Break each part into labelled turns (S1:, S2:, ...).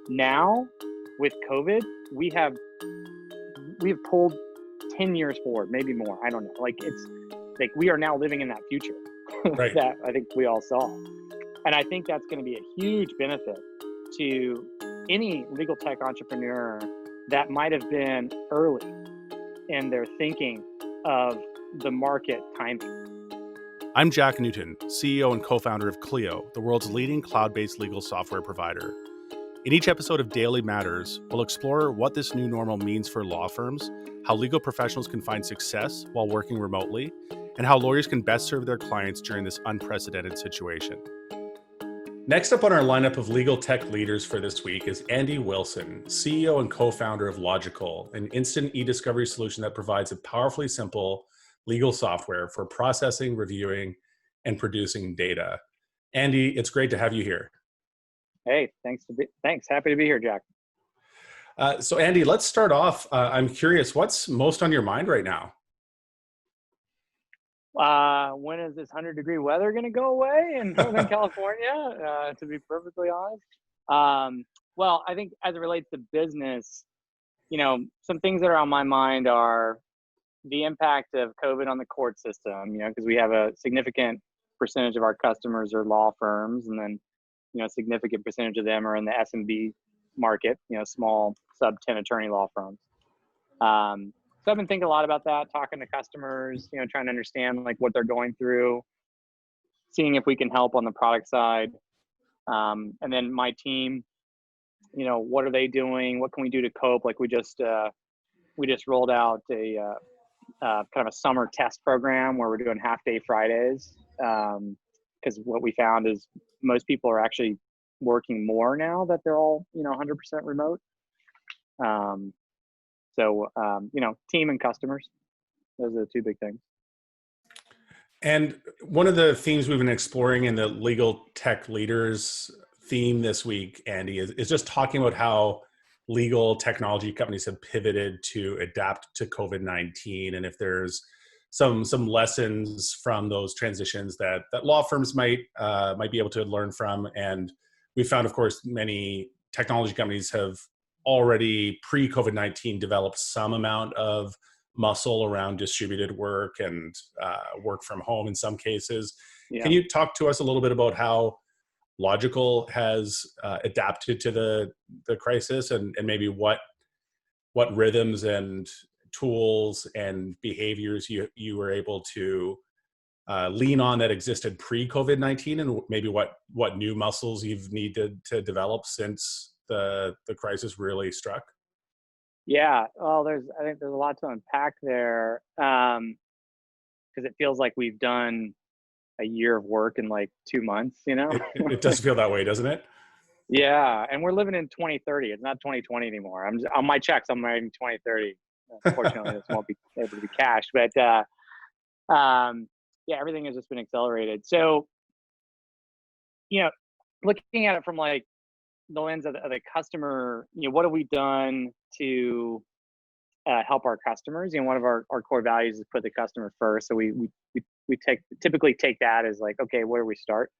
S1: Now, with COVID, we have pulled 10 years forward, maybe more. I don't know. Like it's like we are now living in that future
S2: Right.
S1: that I think we all saw. And I think that's going to be a huge benefit to any legal tech entrepreneur that might have been early in their thinking of the market timing.
S2: I'm Jack Newton, CEO and co-founder of Clio, the world's leading cloud-based legal software provider. In each episode of Daily Matters, we'll explore what this new normal means for law firms, how legal professionals can find success while working remotely, and how lawyers can best serve their clients during this unprecedented situation. Next up on our lineup of legal tech leaders for this week is Andy Wilson, CEO and co-founder of Logikcull, an instant eDiscovery solution that provides a powerfully simple legal software for processing, reviewing, and producing data. Andy, it's great to have you here.
S1: Hey, thanks. Happy to be here, Jack.
S2: So Andy, let's start off. I'm curious, what's most on your mind right now?
S1: When is this 100-degree weather going to go away in Northern California, to be perfectly honest? Well, I think as it relates to business, some things that are on my mind are the impact of COVID on the court system, because we have a significant percentage of our customers are law firms, and then, a significant percentage of them are in the SMB market, small sub 10 attorney law firms. So I've been thinking a lot about that, talking to customers, trying to understand like what they're going through, seeing if we can help on the product side. And then my team, what are they doing? What can we do to cope? Like we just rolled out a kind of a summer test program where we're doing half-day Fridays. Because what we found is most people are actually working more now that they're all, 100% remote. So, team and customers, those are the two big things.
S2: And one of the themes we've been exploring in the legal tech leaders theme this week, Andy, is just talking about how legal technology companies have pivoted to adapt to COVID-19, and if there's some lessons from those transitions that law firms might be able to learn from. And we found, of course, many technology companies have already pre-COVID-19 developed some amount of muscle around distributed work and work from home in some cases. Yeah. Can you talk to us a little bit about how Logikcull has adapted to the crisis and maybe what rhythms and tools and behaviors you were able to lean on that existed pre-COVID-19, and maybe what new muscles you've needed to develop since the crisis really struck?
S1: Yeah, well, I think there's a lot to unpack there, because it feels like we've done a year of work in like 2 months,
S2: It does feel that way, doesn't it?
S1: Yeah, and we're living in 2030. It's not 2020 anymore. I'm just, on my checks, I'm writing 2030. Unfortunately, this won't be able to be cashed, but yeah, everything has just been accelerated. So, looking at it from like the lens of the customer, what have we done to help our customers? One of our core values is put the customer first. So we typically take that as like, okay, where do we start?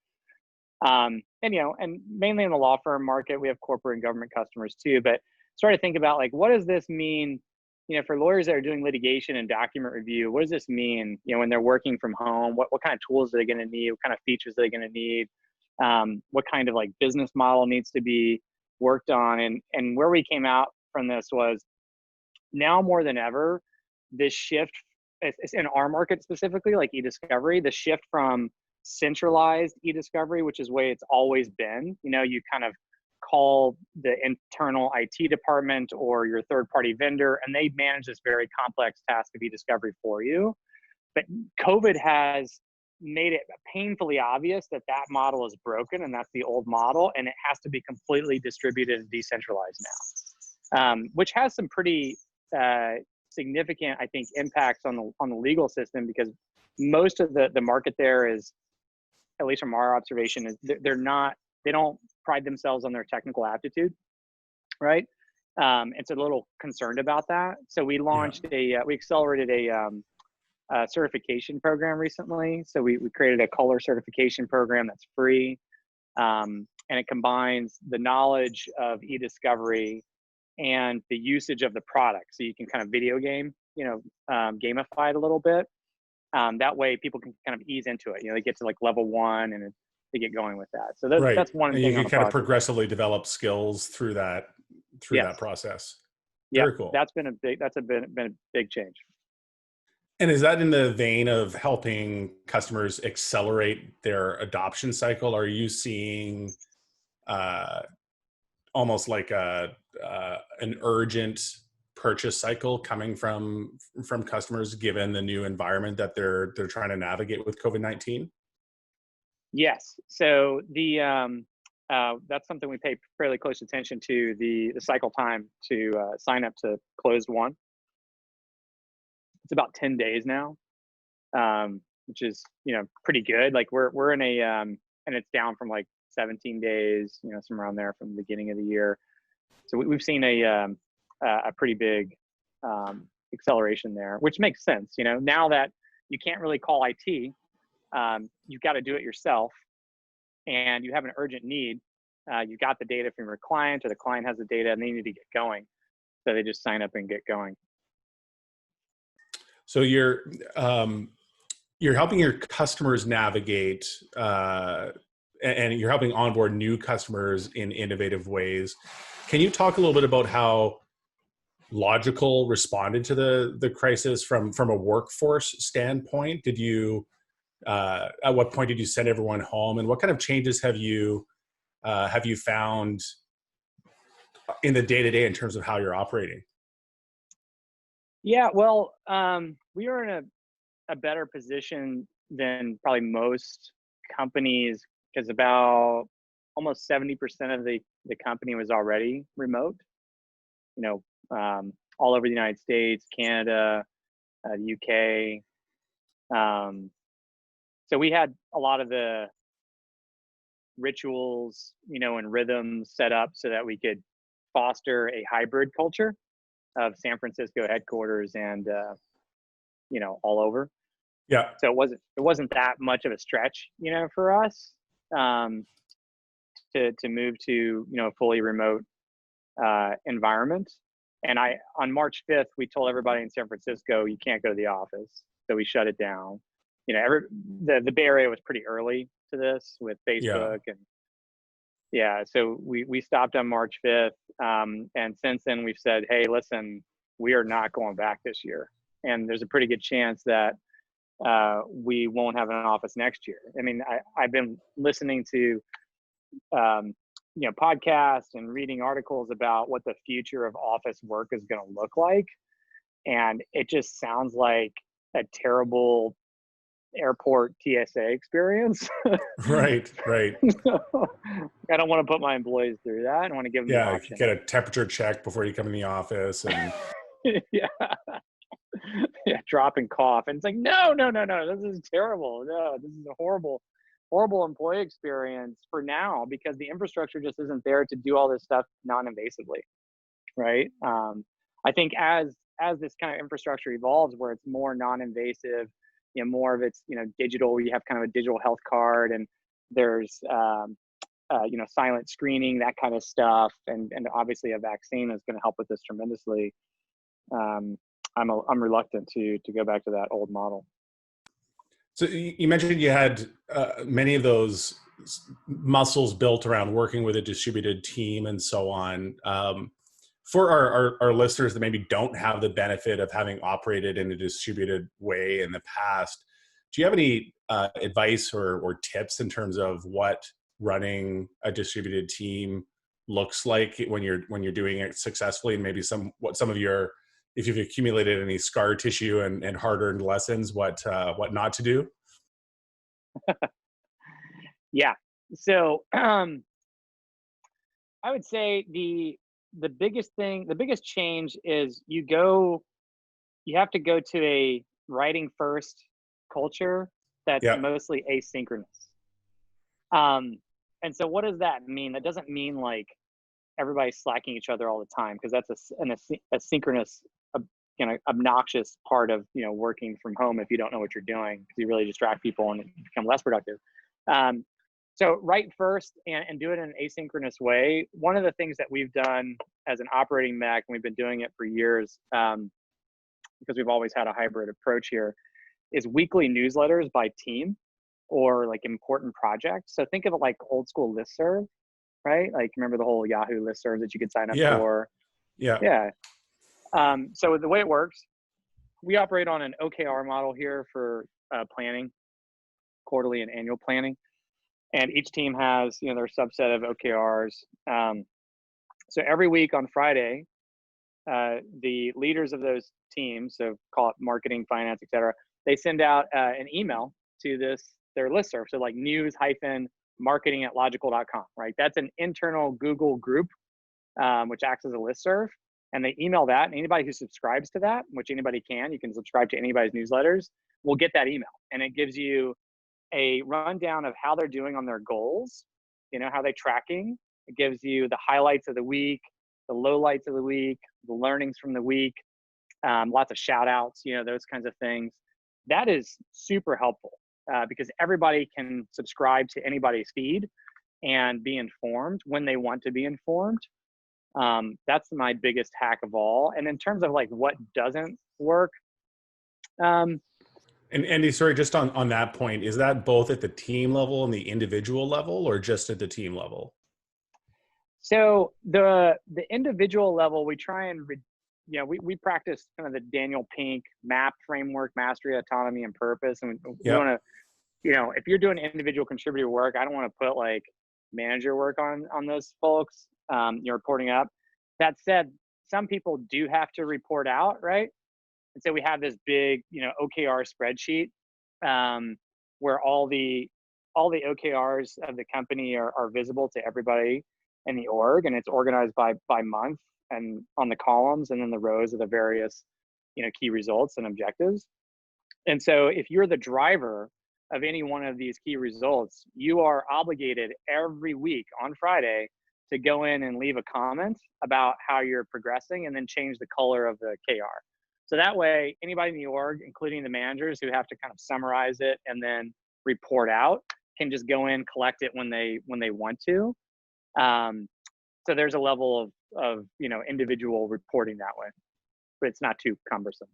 S1: And mainly in the law firm market, we have corporate and government customers too, but start to think about like, what does this mean, for lawyers that are doing litigation and document review? What does this mean, when they're working from home? What kind of tools are they going to need? What kind of features are they going to need? What kind of like business model needs to be worked on? And where we came out from this was, now more than ever, this shift in our market specifically, like eDiscovery, the shift from centralized eDiscovery, which is the way it's always been. You kind of call the internal IT department or your third-party vendor, and they manage this very complex task of eDiscovery for you. But COVID has made it painfully obvious that model is broken, and that's the old model, and it has to be completely distributed and decentralized now, which has some pretty significant, I think, impacts on the legal system, because most of the market there is, at least from our observation, is they don't pride themselves on their technical aptitude, right? It's a little concerned about that. So we launched we accelerated a certification program recently. So we created a color certification program that's free. and it combines the knowledge of eDiscovery and the usage of the product. So you can kind of video game, gamify it a little bit. That way people can kind of ease into it. They get to like level 1 and they get going with that. So
S2: Right.
S1: that's one
S2: And
S1: thing
S2: you
S1: on
S2: can
S1: a
S2: kind of
S1: project.
S2: progressively develop skills through that
S1: Yes.
S2: process.
S1: Yeah,
S2: Very cool.
S1: that's been a big change.
S2: And is that in the vein of helping customers accelerate their adoption cycle? Are you seeing almost like an urgent purchase cycle coming from customers, given the new environment that they're trying to navigate with COVID-19?
S1: Yes. So that's something we pay fairly close attention to, the cycle time to sign up to closed won. It's about 10 days now, which is pretty good. Like we're in a and it's down from like 17 days, somewhere around there from the beginning of the year. So we've seen a pretty big acceleration there, which makes sense. Now that you can't really call IT, you've got to do it yourself, and you have an urgent need. You got the data from your client, or the client has the data, and they need to get going. So they just sign up and get going.
S2: So you're helping your customers navigate, and you're helping onboard new customers in innovative ways. Can you talk a little bit about how Logikcull responded to the crisis from a workforce standpoint? Did you at what point did you send everyone home, and what kind of changes have you found in the day-to-day in terms of how you're operating?
S1: Yeah, well, we are in a better position than probably most companies, because about almost 70% of the company was already remote, all over the United States, Canada, the UK. So we had a lot of the rituals, and rhythms set up so that we could foster a hybrid culture of San Francisco headquarters and all over.
S2: Yeah.
S1: So it wasn't that much of a stretch, for us to move to a fully remote environment. And on March 5th, we told everybody in San Francisco, you can't go to the office. So we shut it down. The Bay Area was pretty early to this with Facebook. So we stopped on March 5th. And since then we've said, hey, listen, we are not going back this year. And there's a pretty good chance that we won't have an office next year. I mean, I've been listening to, podcasts and reading articles about what the future of office work is going to look like. And it just sounds like a terrible airport TSA experience.
S2: Right.
S1: I don't want to put my employees through that. I want to give them the option.
S2: Get a temperature check before you come in the office, and
S1: drop and cough. And it's like, no, this is terrible. No, this is a horrible employee experience for now, because the infrastructure just isn't there to do all this stuff non-invasively, right? I think as this kind of infrastructure evolves, where it's more non-invasive, more of it's digital. You have kind of a digital health card, and there's silent screening, that kind of stuff, and obviously a vaccine is going to help with this tremendously. I'm reluctant to go back to that old model.
S2: So you mentioned you had many of those muscles built around working with a distributed team and so on. For our listeners that maybe don't have the benefit of having operated in a distributed way in the past, do you have any advice or tips in terms of what running a distributed team looks like when you're doing it successfully, and maybe if you've accumulated any scar tissue and hard-earned lessons, what not to do?
S1: Yeah. So I would say the biggest change is you have to go to a writing first culture that's mostly asynchronous. And so what does that mean? That doesn't mean like everybody's slacking each other all the time, because that's an asynchronous, obnoxious part of working from home if you don't know what you're doing, because you really distract people and become less productive. So write first and do it in an asynchronous way. One of the things that we've done as an operating mech, and we've been doing it for years, because we've always had a hybrid approach here, is weekly newsletters by team or like important projects. So think of it like old school listserv, right? Like remember the whole Yahoo listserv that you could sign up
S2: Yeah.
S1: for?
S2: Yeah.
S1: Yeah. So the way it works, we operate on an OKR model here for planning, quarterly and annual planning. And each team has, their subset of OKRs. So every week on Friday, the leaders of those teams, so call it marketing, finance, et cetera, they send out an email to their listserv. So like news-marketing@logikcull.com, right? That's an internal Google group, which acts as a listserv. And they email that, and anybody who subscribes to that, which anybody can, you can subscribe to anybody's newsletters, will get that email. And it gives you a rundown of how they're doing on their goals, how they're tracking. It gives you the highlights of the week, the lowlights of the week, the learnings from the week, lots of shout outs, those kinds of things. That is super helpful because everybody can subscribe to anybody's feed and be informed when they want to be informed. That's my biggest hack of all. And in terms of like what doesn't work,
S2: and Andy, sorry, just on that point, is that both at the team level and the individual level, or just at the team level?
S1: So the individual level, we try and, we practice kind of the Daniel Pink MAP framework, mastery, autonomy, and purpose. And we want to, if you're doing individual contributor work, I don't want to put like manager work on those folks. You're reporting up. That said, some people do have to report out, right? And so we have this big, OKR spreadsheet where all the OKRs of the company are visible to everybody in the org, and it's organized by month and on the columns and then the rows of the various, key results and objectives. And so if you're the driver of any one of these key results, you are obligated every week on Friday to go in and leave a comment about how you're progressing and then change the color of the KR. So that way, anybody in the org, including the managers who have to kind of summarize it and then report out, can just go in, collect it when they want to. So there's a level of individual reporting that way, but it's not too cumbersome.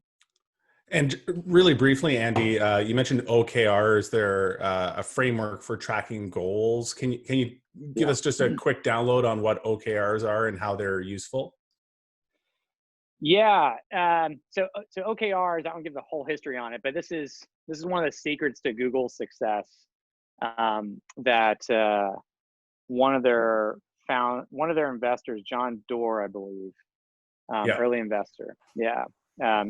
S2: And really briefly, Andy, you mentioned OKRs. They're a framework for tracking goals. Can you give us just a quick download on what OKRs are and how they're useful?
S1: Yeah. So OKRs, I won't give the whole history on it, but this is one of the secrets to Google's success. That one of their investors, John Doerr, I believe, early investor. Yeah.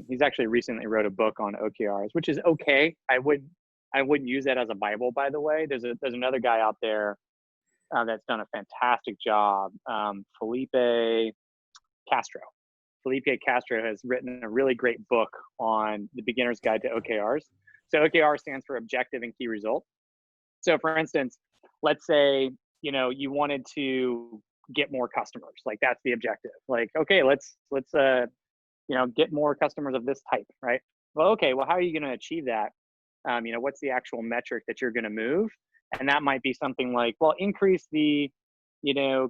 S1: He's actually recently wrote a book on OKRs, which is okay. I wouldn't use that as a Bible, by the way. There's another guy out there that's done a fantastic job. Felipe Castro has written a really great book on the beginner's guide to OKRs. So OKR stands for objective and key result. So for instance, let's say, you wanted to get more customers, like that's the objective. Like, okay, let's get more customers of this type, right? Well, okay, well, how are you going to achieve that? What's the actual metric that you're going to move? And that might be something like, well, increase the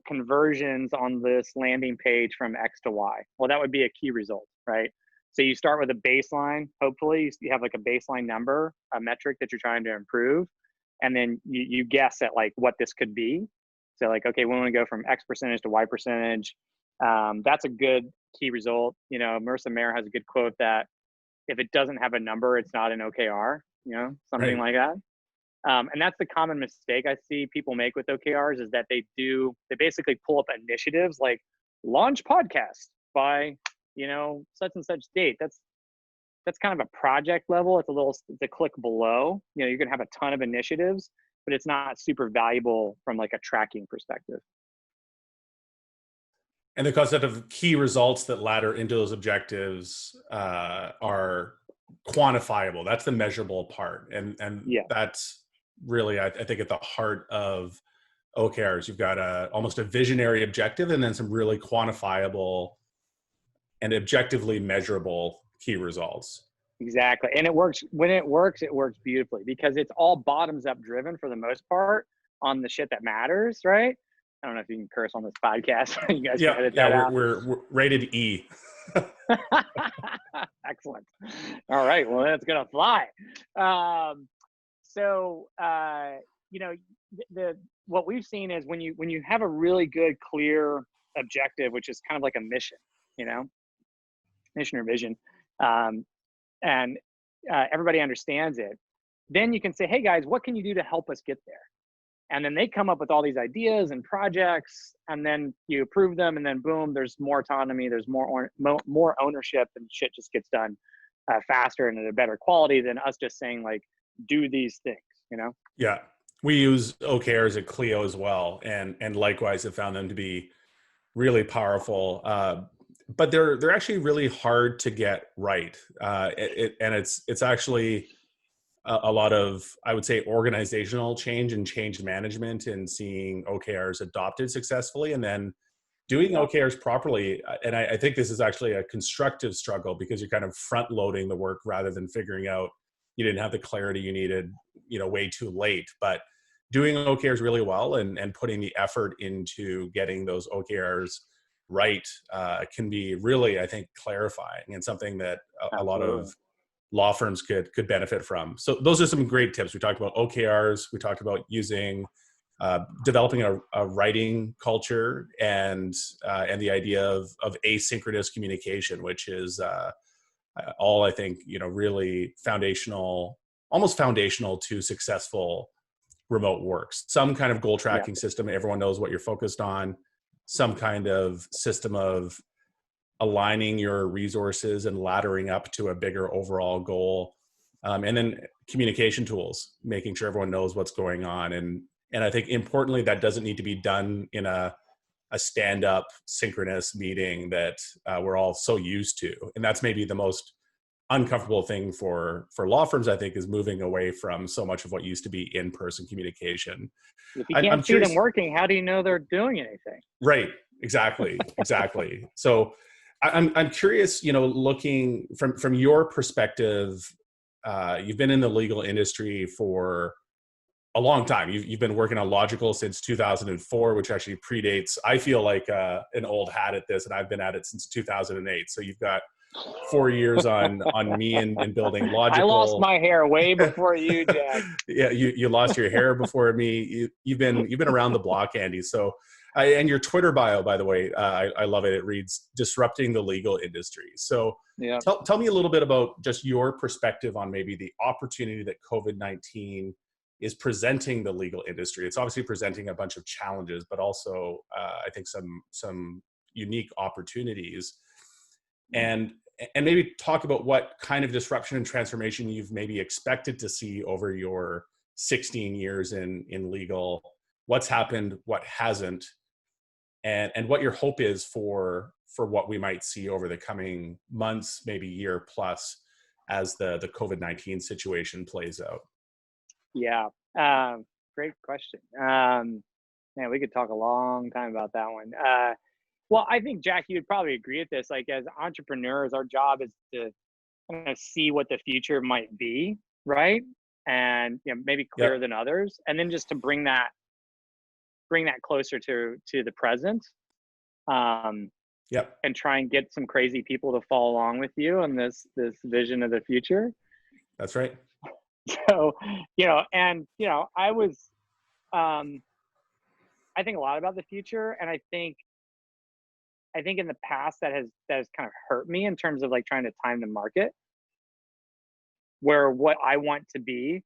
S1: conversions on this landing page from X to Y. Well, that would be a key result, right? So you start with a baseline. Hopefully you have like a baseline number, a metric that you're trying to improve. And then you guess at like what this could be. So like, okay, we want to go from X percentage to Y percentage. That's a good key result. Marissa Mayer has a good quote that if it doesn't have a number, it's not an OKR, something like that. And that's the common mistake I see people make with OKRs is that they basically pull up initiatives like launch podcast by, such and such date. That's kind of a project level. It's a click below. You're going to have a ton of initiatives, but it's not super valuable from like a tracking perspective.
S2: And the concept of key results that ladder into those objectives are quantifiable. That's the measurable part. And that's really, I think, at the heart of OKRs. You've got almost a visionary objective and then some really quantifiable and objectively measurable key results.
S1: Exactly. And it works. When it works beautifully because it's all bottoms up driven for the most part. on the shit that matters, right? I don't know if you can curse on this podcast. You guys can edit
S2: Yeah,
S1: that out.
S2: we're rated E.
S1: Excellent. All right, well, that's gonna fly. So you know, what we've seen is when you have a really good, clear objective, which is kind of like a mission, you know, mission or vision, and everybody understands it, then you can say, hey guys, what can you do to help us get there? And then they come up with all these ideas and projects, and then you approve them, and then boom, there's more autonomy, there's more ownership, and shit just gets done faster and at a better quality than us just saying like, do these things, you know?
S2: Yeah, we use OKRs at Clio as well, and likewise have found them to be really powerful. But they're actually really hard to get right, and it's actually a lot of, I would say, organizational change and change management and seeing OKRs adopted successfully, and then doing OKRs properly. And I think this is actually a constructive struggle because you're kind of front loading the work rather than figuring out you didn't have the clarity you needed, way too late. But doing OKRs really well and putting the effort into getting those OKRs right can be really, I think, clarifying and something that a lot of law firms could benefit from. So those are some great tips. We talked about OKRs. We talked about developing a writing culture and the idea of asynchronous communication, which is all, I think, really almost foundational to successful remote works. Some kind of goal tracking system. Everyone knows what you're focused on. Some kind of system of aligning your resources and laddering up to a bigger overall goal. And then communication tools, making sure everyone knows what's going on. And I think importantly, that doesn't need to be done in a stand-up synchronous meeting that we're all so used to. And that's maybe the most uncomfortable thing for law firms, I think, is moving away from so much of what used to be in-person communication.
S1: If you can't see them working, how do you know they're doing anything?
S2: Right. Exactly. So I'm curious, looking from your perspective, you've been in the legal industry for a long time. You've been working on Logikcull since 2004, which actually predates, I feel like an old hat at this, and I've been at it since 2008. So you've got 4 years on me and building Logikcull.
S1: I lost my hair way before you, Jack.
S2: Yeah, you lost your hair before me. You've been around the block, Andy. So, and your Twitter bio, by the way, I love it. It reads "Disrupting the Legal Industry." So, tell me a little bit about just your perspective on maybe the opportunity that COVID-19 is presenting the legal industry. It's obviously presenting a bunch of challenges, but also I think some unique opportunities. And maybe talk about what kind of disruption and transformation you've maybe expected to see over your 16 years in legal. What's happened, what hasn't, and what your hope is for what we might see over the coming months, maybe year plus, as the COVID-19 situation plays out.
S1: Yeah, great question. Man, we could talk a long time about that one. Well, I think, Jack, you'd probably agree with this. Like, as entrepreneurs, our job is to kind of see what the future might be, right? And maybe clearer than others, and then just to bring that closer to the present. And try and get some crazy people to follow along with you on this vision of the future.
S2: That's right.
S1: So, I was, I think a lot about the future, and I think in the past that has kind of hurt me in terms of like trying to time the market, where what I want to be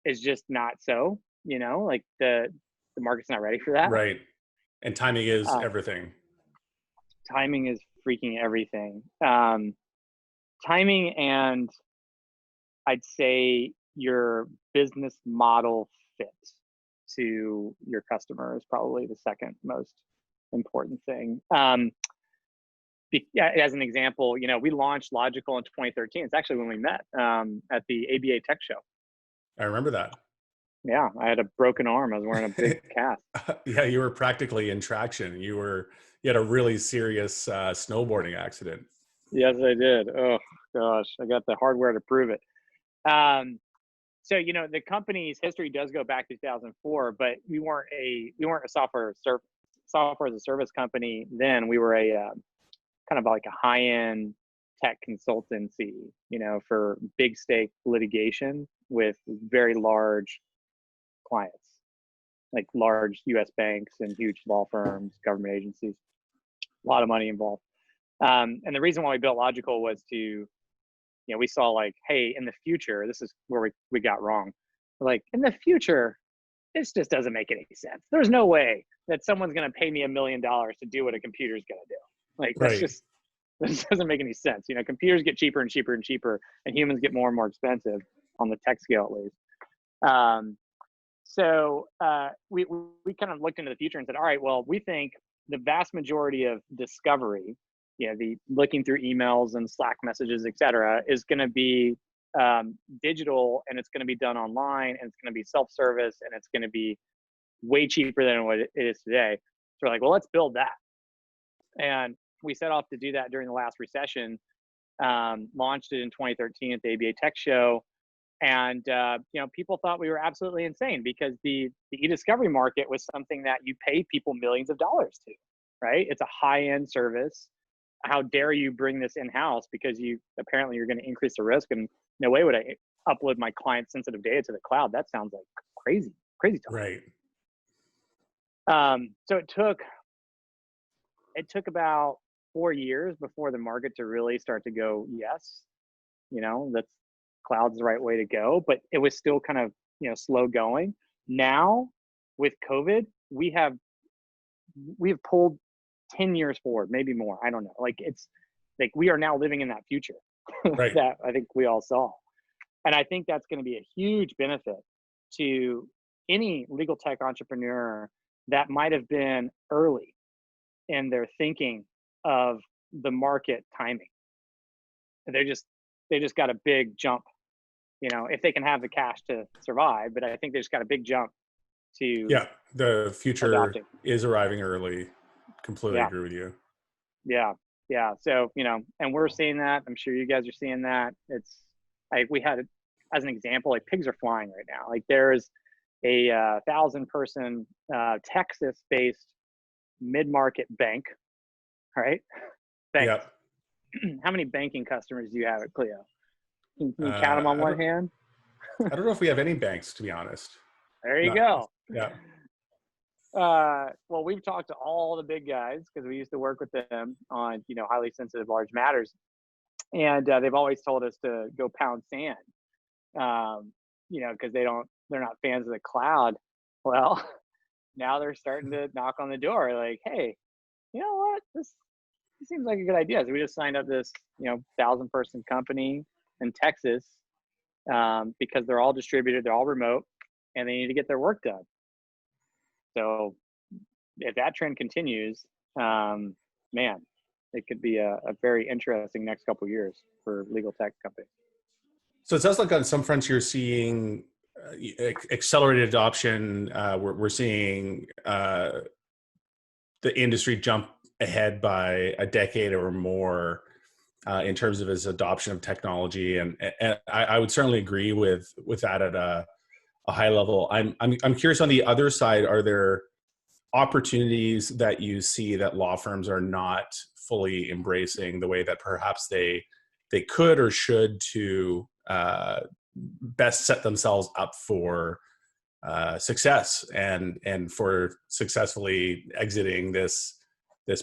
S1: is just not so, like the market's not ready for that.
S2: Right. And timing is everything.
S1: Timing is freaking everything. Timing, and I'd say your business model fit to your customer is probably the second most important thing. As an example, we launched Logikcull in 2013. It's actually when we met at the ABA Tech Show.
S2: I remember that.
S1: Yeah, I had a broken arm. I was wearing a big cast.
S2: Yeah, you were practically in traction. You had a really serious snowboarding accident.
S1: Yes, I did. Oh gosh, I got the hardware to prove it. So, the company's history does go back to 2004, but we weren't a software as a service company then. We were a kind of like a high-end tech consultancy, for big stake litigation with very large clients, like large US banks and huge law firms, government agencies, a lot of money involved. And the reason why we built Logikcull was to, we saw like, hey, in the future, this is where we got wrong. Like, in the future, this just doesn't make any sense. There's no way that someone's going to pay me $1 million to do what a computer's going to do. Like, this doesn't make any sense. Computers get cheaper and cheaper and cheaper, and humans get more and more expensive on the tech scale, at least. So we kind of looked into the future and said, all right, well, we think the vast majority of discovery, the looking through emails and Slack messages, et cetera, is going to be digital, and it's going to be done online, and it's going to be self-service, and it's going to be way cheaper than what it is today. So we're like, well, let's build that. And we set off to do that during the last recession, launched it in 2013 at the ABA Tech Show. And, people thought we were absolutely insane because the eDiscovery market was something that you pay people millions of dollars to, right? It's a high-end service. How dare you bring this in-house because apparently you're going to increase the risk, and no way would I upload my client sensitive data to the cloud. That sounds like crazy talk.
S2: Right.
S1: So it took about 4 years before the market to really start to go, yes, that's cloud's the right way to go, but it was still kind of, slow going. Now with COVID, we have pulled 10 years forward, maybe more. I don't know. Like, it's like we are now living in that future
S2: right.
S1: that I think we all saw. And I think that's going to be a huge benefit to any legal tech entrepreneur that might have been early in their thinking of the market timing. They just got a big jump, if they can have the cash to survive, but I think they just got a big jump to
S2: the future
S1: adopting.
S2: Is arriving early. Completely agree with you.
S1: Yeah. So, and we're seeing that. I'm sure you guys are seeing that. It's like we had, as an example, like pigs are flying right now. Like there's a 1,000-person Texas-based mid-market bank, right? Bank.
S2: Yep.
S1: How many banking customers do you have at Clio? Can you count them on one hand?
S2: I don't know if we have any banks, to be honest.
S1: There you go.
S2: Yeah.
S1: Well, we've talked to all the big guys because we used to work with them on, highly sensitive large matters. And they've always told us to go pound sand, because they're not fans of the cloud. Well, now they're starting to knock on the door like, hey, you know what? This seems like a good idea. So we just signed up this, 1,000-person company in Texas because they're all distributed, they're all remote, and they need to get their work done. So if that trend continues, man, it could be a very interesting next couple of years for legal tech companies.
S2: So it sounds like on some fronts you're seeing accelerated adoption. We're seeing the industry jump ahead by a decade or more in terms of its adoption of technology, and I would certainly agree with that at a high level. I'm curious on the other side, are there opportunities that you see that law firms are not fully embracing the way that perhaps they could or should to best set themselves up for success and for successfully exiting this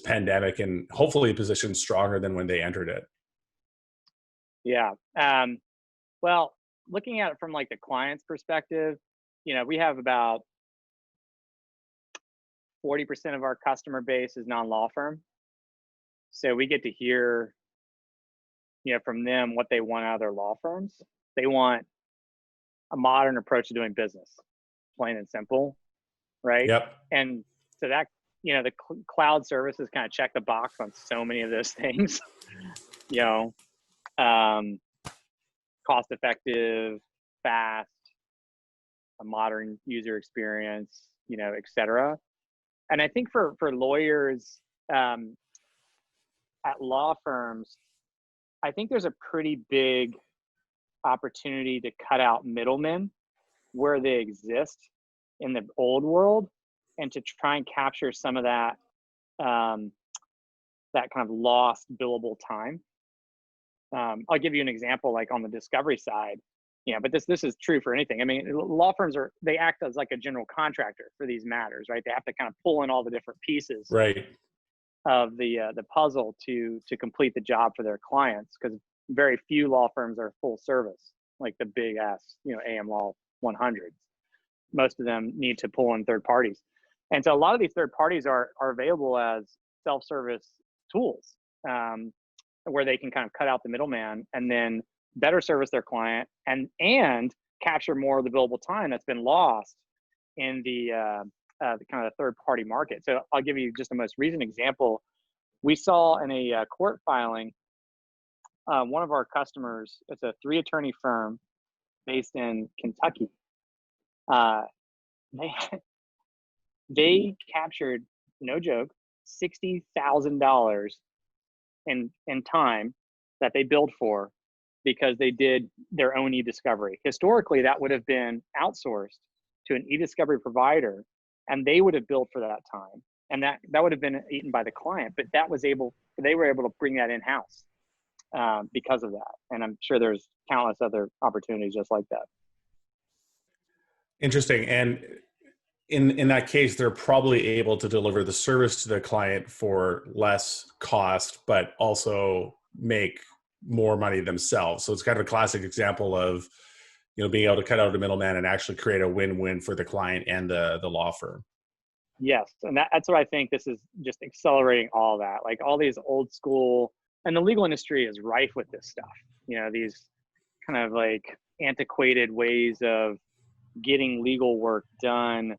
S2: pandemic and hopefully positioned stronger than when they entered it?
S1: Yeah. Well, looking at it from like the client's perspective, we have about 40% of our customer base is non-law firm. So we get to hear, from them what they want out of their law firms. They want a modern approach to doing business, plain and simple, right?
S2: Yep.
S1: And so that, the cloud services kind of check the box on so many of those things, cost effective, fast, a modern user experience, et cetera. And I think for lawyers at law firms, I think there's a pretty big opportunity to cut out middlemen where they exist in the old world, and to try and capture some of that that kind of lost billable time. I'll give you an example, like on the discovery side, but this is true for anything. I mean, law firms they act as like a general contractor for these matters, right? They have to kind of pull in all the different pieces
S2: Right.
S1: of the puzzle to complete the job for their clients, because very few law firms are full service, like the big ass, AM Law 100s. Most of them need to pull in third parties. And so a lot of these third parties are available as self-service tools, where they can kind of cut out the middleman and then better service their client and capture more of the billable time that's been lost in the kind of third party market. So I'll give you just the most recent example. We saw in a court filing, one of our customers, it's a 3-attorney firm based in Kentucky. They captured, no joke, $60,000 in time that they billed for, because they did their own eDiscovery. Historically, that would have been outsourced to an eDiscovery provider, and they would have billed for that time, and that would have been eaten by the client. But they were able to bring that in-house because of that. And I'm sure there's countless other opportunities just like that.
S2: Interesting. And in that case, they're probably able to deliver the service to the client for less cost, but also make more money themselves. So it's kind of a classic example of, being able to cut out a middleman and actually create a win-win for the client and the law firm.
S1: Yes. And that's what I think this is just accelerating all that. Like all these old school, and the legal industry is rife with this stuff, these kind of like antiquated ways of getting legal work done.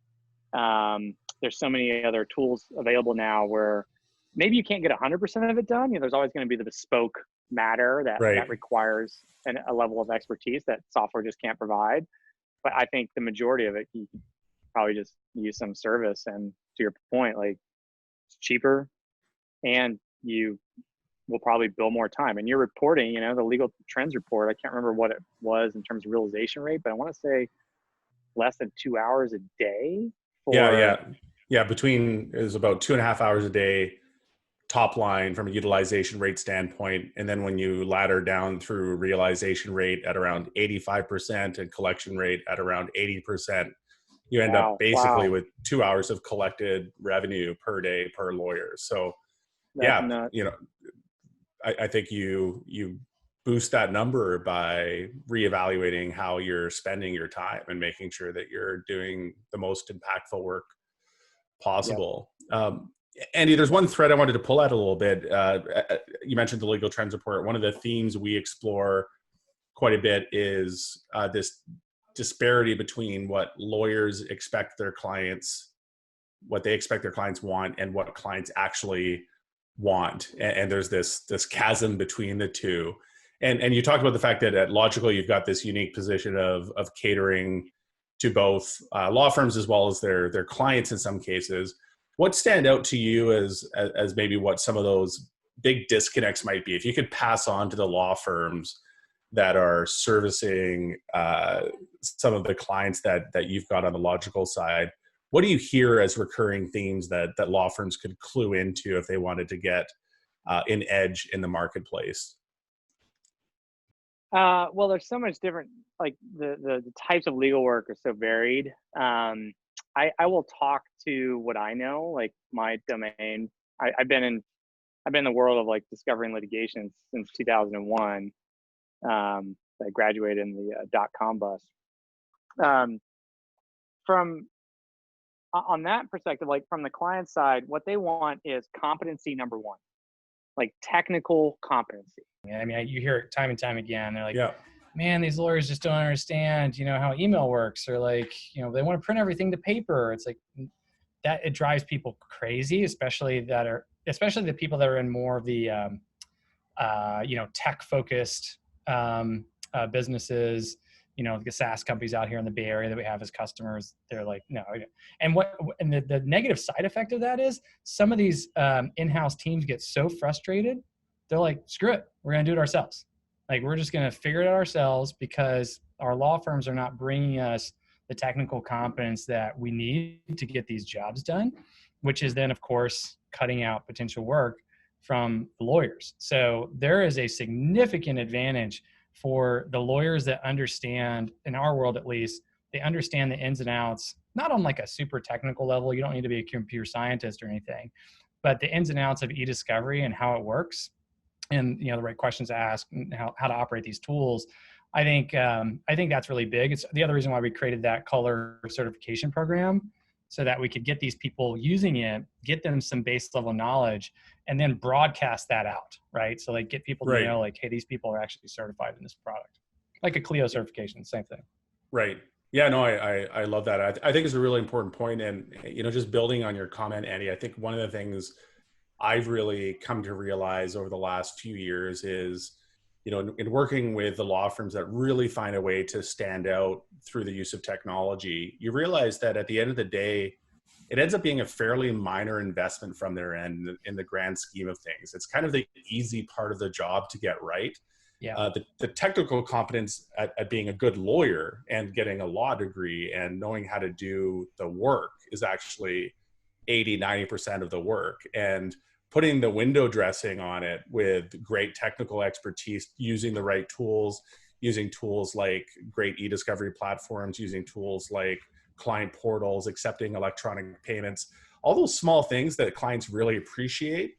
S1: There's so many other tools available now where maybe you can't get 100% of it done. There's always going to be the bespoke matter that requires a level of expertise that software just can't provide. But I think the majority of it, you can probably just use some service. And to your point, like, it's cheaper, and you will probably bill more time. And you're reporting, the legal trends report, I can't remember what it was in terms of realization rate, but I want to say less than 2 hours a day.
S2: Between, it was about 2.5 hours a day top line from a utilization rate standpoint. And then when you ladder down through realization rate at around 85% and collection rate at around 80%, you end up basically with 2 hours of collected revenue per day per lawyer. So I think you boost that number by reevaluating how you're spending your time and making sure that you're doing the most impactful work possible. Andy, there's one thread I wanted to pull out a little bit. You mentioned the legal trends report. One of the themes we explore quite a bit is this disparity between what lawyers expect their clients, what they expect their clients want, and what clients actually want. And there's this chasm between the two. And you talked about the fact that at Logikcull, you've got this unique position of catering to both law firms as well as their clients in some cases. What stand out to you as maybe what some of those big disconnects might be? If you could pass on to the law firms that are servicing some of the clients that you've got on the Logikcull side, what do you hear as recurring themes that law firms could clue into if they wanted to get an edge in the marketplace?
S1: Well, there's so much different, like the types of legal work are so varied. I will talk to what I know, like my domain. I've been in the world of like discovery and litigation since 2001. I graduated in the .com bust. From on that perspective, like from the client side, what they want is competency number one, like technical competency.
S3: Yeah, I mean, you hear it time and time again. They're like, man, these lawyers just don't understand, how email works, or like, they want to print everything to paper. It's like that, it drives people crazy, especially the people that are in more of the, tech focused businesses, the SaaS companies out here in the Bay Area that we have as customers. They're like, no. And the negative side effect of that is some of these in-house teams get so frustrated. They're like, screw it, we're going to do it ourselves. Like, we're just going to figure it out ourselves because our law firms are not bringing us the technical competence that we need to get these jobs done, which is then, of course, cutting out potential work from the lawyers. So there is a significant advantage for the lawyers that understand, in our world at least, they understand the ins and outs, not on like a super technical level. You don't need to be a computer scientist or anything, but the ins and outs of eDiscovery and how it works, and the right questions to ask and how to operate these tools. I think that's really big. It's the other reason why we created that color certification program, so that we could get these people using it, get them some base level knowledge, and then broadcast that out, right? So like get people to know, like, hey, these people are actually certified in this product. Like a Clio certification, same thing.
S2: Right. Yeah, no, I love that. I think it's a really important point. And, just building on your comment, Andy, I think one of the things I've really come to realize over the last few years is, in working with the law firms that really find a way to stand out through the use of technology, you realize that at the end of the day, it ends up being a fairly minor investment from their end in the grand scheme of things. It's kind of the easy part of the job to get right.
S3: Yeah.
S2: The technical competence at being a good lawyer and getting a law degree and knowing how to do the work is actually 80-90% of the work. And putting the window dressing on it with great technical expertise, using the right tools, using tools like great eDiscovery platforms, using tools like client portals, accepting electronic payments, all those small things that clients really appreciate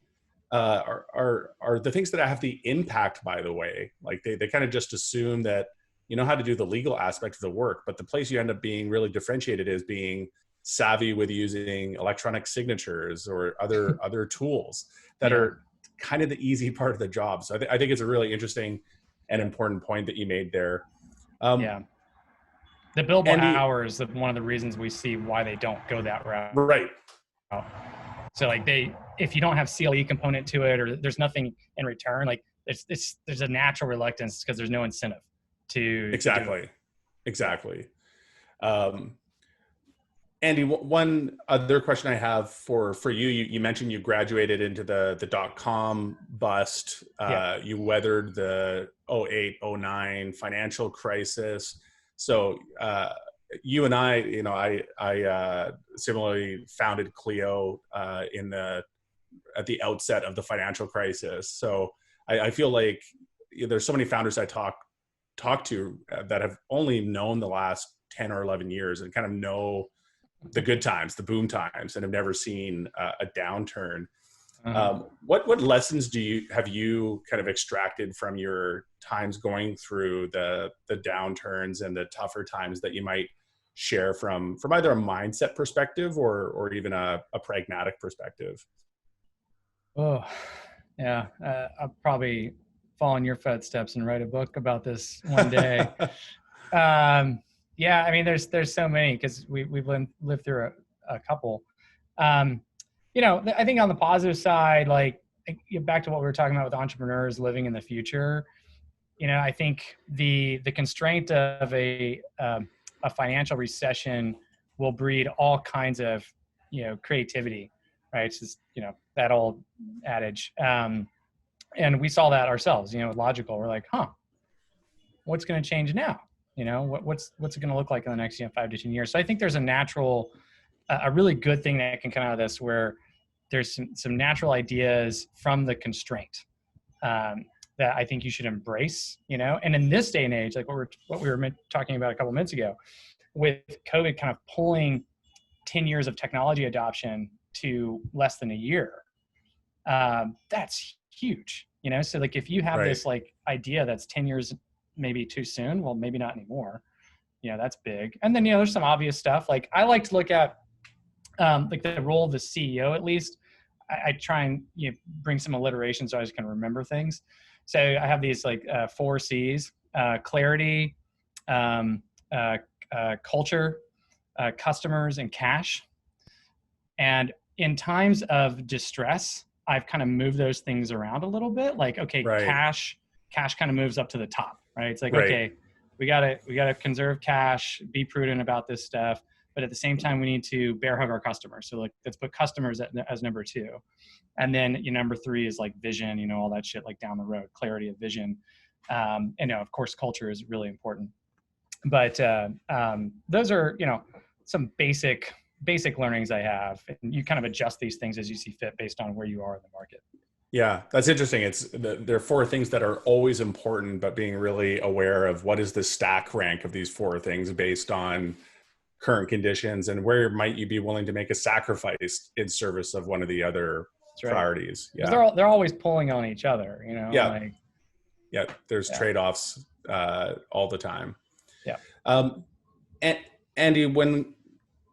S2: are the things that have the impact, by the way. Like they kind of just assume that you know how to do the legal aspect of the work, but the place you end up being really differentiated is being savvy with using electronic signatures or other tools that are kind of the easy part of the job. So I think it's a really interesting and important point that you made there.
S3: The billable hours is one of the reasons we see why they don't go that route.
S2: Right.
S3: So like if you don't have CLE component to it, or there's nothing in return, like there's a natural reluctance because there's no incentive to
S2: Exactly. Andy, one other question I have for you, you mentioned you graduated into the .com bust. You weathered the 08, 09 financial crisis. So you and I similarly founded Clio at the outset of the financial crisis. So I feel like there's so many founders I talk to that have only known the last 10 or 11 years and kind of know the good times, the boom times, and have never seen a downturn. What lessons have you kind of extracted from your times going through the downturns and the tougher times that you might share from either a mindset perspective or even a pragmatic perspective?
S3: Oh, yeah. I'll probably follow in your footsteps and write a book about this one day. Yeah, I mean, there's so many because we've lived through a couple. I think on the positive side, like back to what we were talking about with entrepreneurs living in the future, I think the constraint of a financial recession will breed all kinds of creativity, right? It's just that old adage, and we saw that ourselves. With Logikcull, we're like, what's going to change now? What's it going to look like in the next 5 to 10 years? So I think there's a really good thing that can come out of this, where there's some natural ideas from the constraint that I think you should embrace. And in this day and age, like what we were talking about a couple minutes ago, with COVID kind of pulling 10 years of technology adoption to less than a year, that's huge. So like if you have this like idea that's 10 years maybe too soon, well, maybe not anymore. That's big. And then, there's some obvious stuff. Like I like to look at like the role of the CEO, at least. I try and bring some alliteration so I just can remember things. So I have these like 4 C's: clarity, culture, customers, and cash. And in times of distress, I've kind of moved those things around a little bit. Like, okay, cash kind of moves up to the top, right? It's like, okay, we gotta conserve cash, be prudent about this stuff, but at the same time, we need to bear hug our customers. So like, let's put customers as number 2, and then number 3 is like vision, all that shit, like down the road, clarity of vision. And of course, culture is really important. But those are, some basic learnings I have. And you kind of adjust these things as you see fit based on where you are in the market.
S2: Yeah, that's interesting. There are four things that are always important, but being really aware of what is the stack rank of these four things based on current conditions, and where might you be willing to make a sacrifice in service of one of the other priorities. Yeah,
S3: they're always pulling on each other.
S2: Yeah, there's trade-offs all the time.
S3: Yeah.
S2: And Andy, when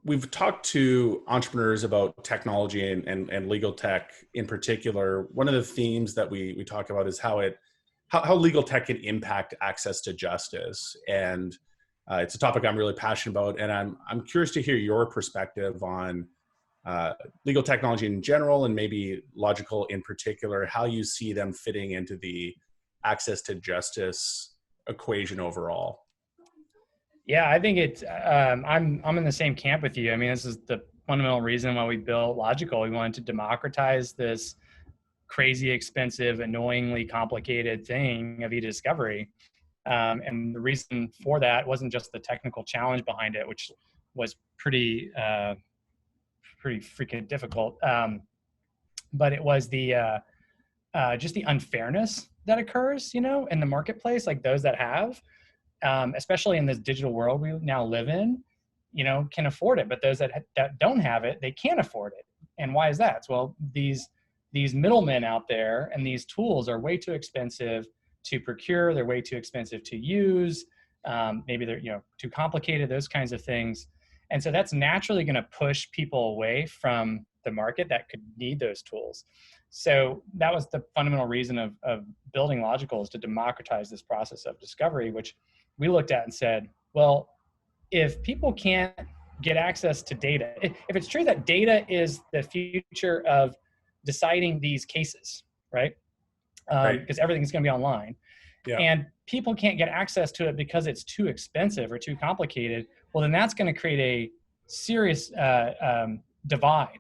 S2: we've talked to entrepreneurs about technology and legal tech in particular, one of the themes that we talk about is how legal tech can impact access to justice. And it's a topic I'm really passionate about. And I'm curious to hear your perspective on legal technology in general, and maybe Logikcull in particular, how you see them fitting into the access to justice equation overall.
S3: Yeah, I think it's, I'm in the same camp with you. I mean, this is the fundamental reason why we built Logikcull. We wanted to democratize this crazy expensive, annoyingly complicated thing of eDiscovery. And the reason for that wasn't just the technical challenge behind it, which was pretty freaking difficult. But it was just the unfairness that occurs, in the marketplace, like those that have, especially in this digital world we now live in, can afford it. But those that don't have it, they can't afford it. And why is that? Well, these middlemen out there and these tools are way too expensive to procure. They're way too expensive to use. Maybe they're too complicated, those kinds of things. And so that's naturally going to push people away from the market that could need those tools. So that was the fundamental reason of building Logikcull, is to democratize this process of discovery, which we looked at and said, well, if people can't get access to data, if it's true that data is the future of deciding these cases, right? Because everything's going to be online, and people can't get access to it because it's too expensive or too complicated, well, then that's going to create a serious divide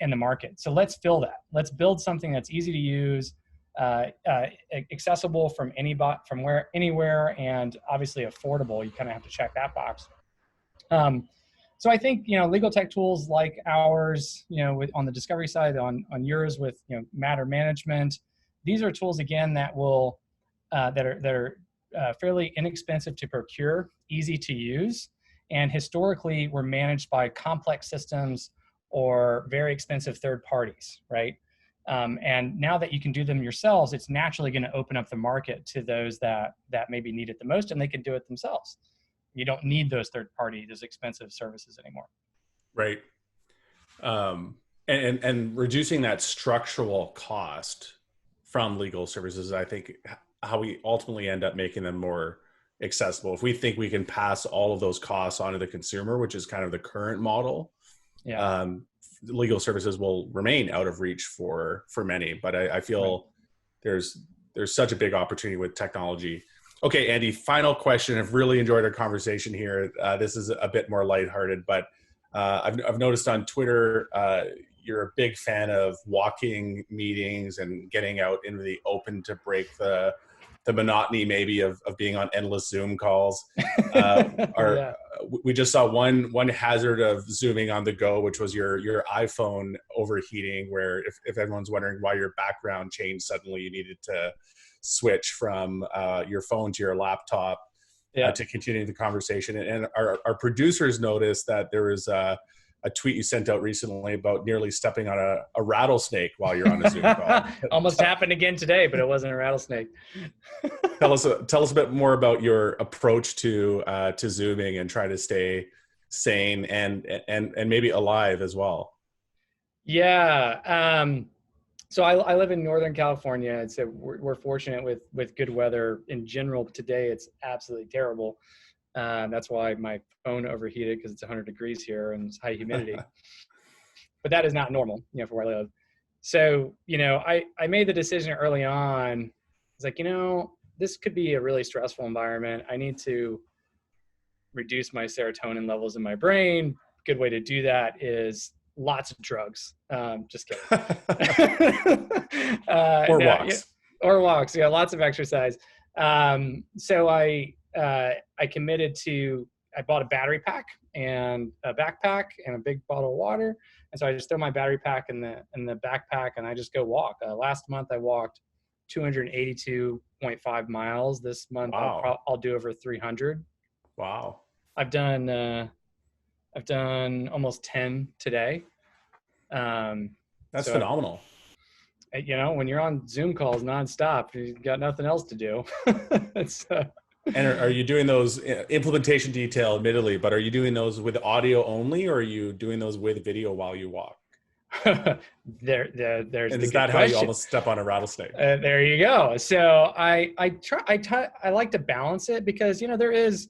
S3: in the market. So let's fill that. Let's build something that's easy to use, accessible from anywhere, and obviously affordable. You kind of have to check that box. So I think legal tech tools like ours, on the discovery side, on yours with matter management, these are tools again that will that are fairly inexpensive to procure, easy to use, and historically were managed by complex systems or very expensive third parties, right? And now that you can do them yourselves, it's naturally going to open up the market to those that maybe need it the most, and they can do it themselves. You don't need those those expensive services anymore.
S2: Right. And reducing that structural cost from legal services, I think, how we ultimately end up making them more accessible. If we think we can pass all of those costs onto the consumer, which is kind of the current model, legal services will remain out of reach for many. But I feel there's such a big opportunity with technology. Okay, Andy, final question. I've really enjoyed our conversation here. This is a bit more lighthearted, but I've noticed on Twitter, you're a big fan of walking meetings and getting out into the open to break the monotony maybe of being on endless Zoom calls. We just saw one hazard of Zooming on the go, which was your iPhone overheating, where if everyone's wondering why your background changed suddenly, you needed to switch from your phone to your laptop to continue the conversation. And our producers noticed that there was a tweet you sent out recently about nearly stepping on a rattlesnake while you're on a Zoom call.
S3: Almost happened again today, but it wasn't a rattlesnake.
S2: Tell us a bit more about your approach to Zooming and trying to stay sane and maybe alive as well.
S3: Yeah. So I live in Northern California, and so we're fortunate with good weather in general. Today it's absolutely terrible. That's why my phone overheated, because it's 100 degrees here and it's high humidity. But that is not normal, for where I live. So, I made the decision early on. It's like, this could be a really stressful environment. I need to reduce my serotonin levels in my brain. Good way to do that is lots of drugs. Just kidding.
S2: Or walks.
S3: Or walks. Yeah, lots of exercise. So I committed to. I bought a battery pack and a backpack and a big bottle of water. And so I just throw my battery pack in the backpack and I just go walk. Last month I walked 282.5 miles. This month
S2: Wow.
S3: I'll do over 300.
S2: Wow.
S3: I've done almost 10 today.
S2: That's phenomenal.
S3: You know, when you're on Zoom calls nonstop, you've got nothing else to do.
S2: And are you doing those implementation detail, admittedly, but are you doing those with audio only, or are you doing those with video while you walk?
S3: There's
S2: and is that how you almost step on a rattlesnake?
S3: There you go. So I like to balance it because, you know, there is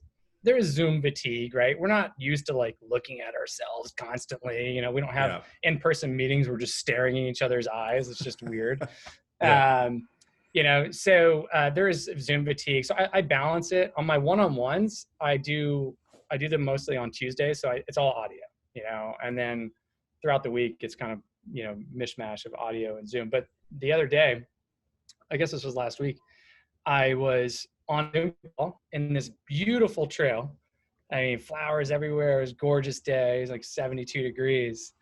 S3: Zoom fatigue, right? We're not used to like looking at ourselves constantly. You know, we don't have in-person meetings. We're just staring in each other's eyes. It's just weird. You know, so there is Zoom fatigue. So I balance it. On my one-on-ones, I do them mostly on Tuesdays. So it's all audio, you know, and then throughout the week, it's kind of, you know, mishmash of audio and Zoom. But the other day, I guess this was last week, I was on Zoom in this beautiful trail. I mean, flowers everywhere. It was a gorgeous day. It was like 72 degrees.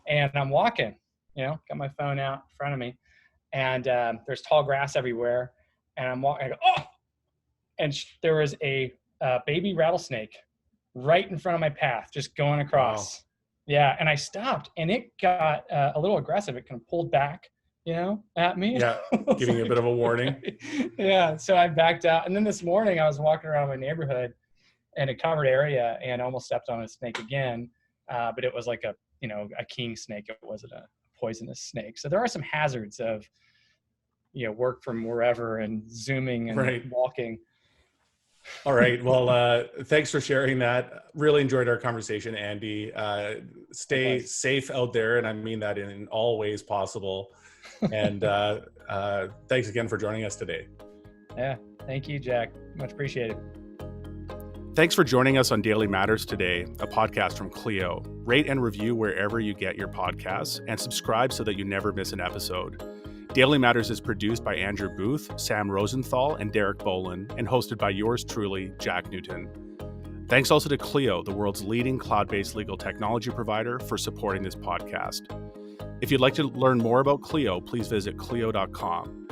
S3: And I'm walking, you know, got my phone out in front of me. And there's tall grass everywhere. And I'm walking, I go, oh! And there was a baby rattlesnake right in front of my path, just going across. Wow. Yeah, and I stopped, and it got a little aggressive. It kind of pulled back, you know, at me.
S2: Yeah, giving you a bit of a warning.
S3: Yeah, so I backed out. And then this morning, I was walking around my neighborhood in a covered area, and almost stepped on a snake again. But it was like a king snake. It wasn't a poisonous snake. So there are some hazards of, you know, work from wherever and Zooming and walking.
S2: All right. Well, thanks for sharing that. Really enjoyed our conversation, Andy. Stay safe out there. And I mean that in all ways possible. And thanks again for joining us today.
S3: Yeah. Thank you, Jack. Much appreciated.
S2: Thanks for joining us on Daily Matters today, a podcast from Clio. Rate and review wherever you get your podcasts and subscribe so that you never miss an episode. Daily Matters is produced by Andrew Booth, Sam Rosenthal, and Derek Bolin, and hosted by yours truly, Jack Newton. Thanks also to Clio, the world's leading cloud-based legal technology provider, for supporting this podcast. If you'd like to learn more about Clio, please visit clio.com.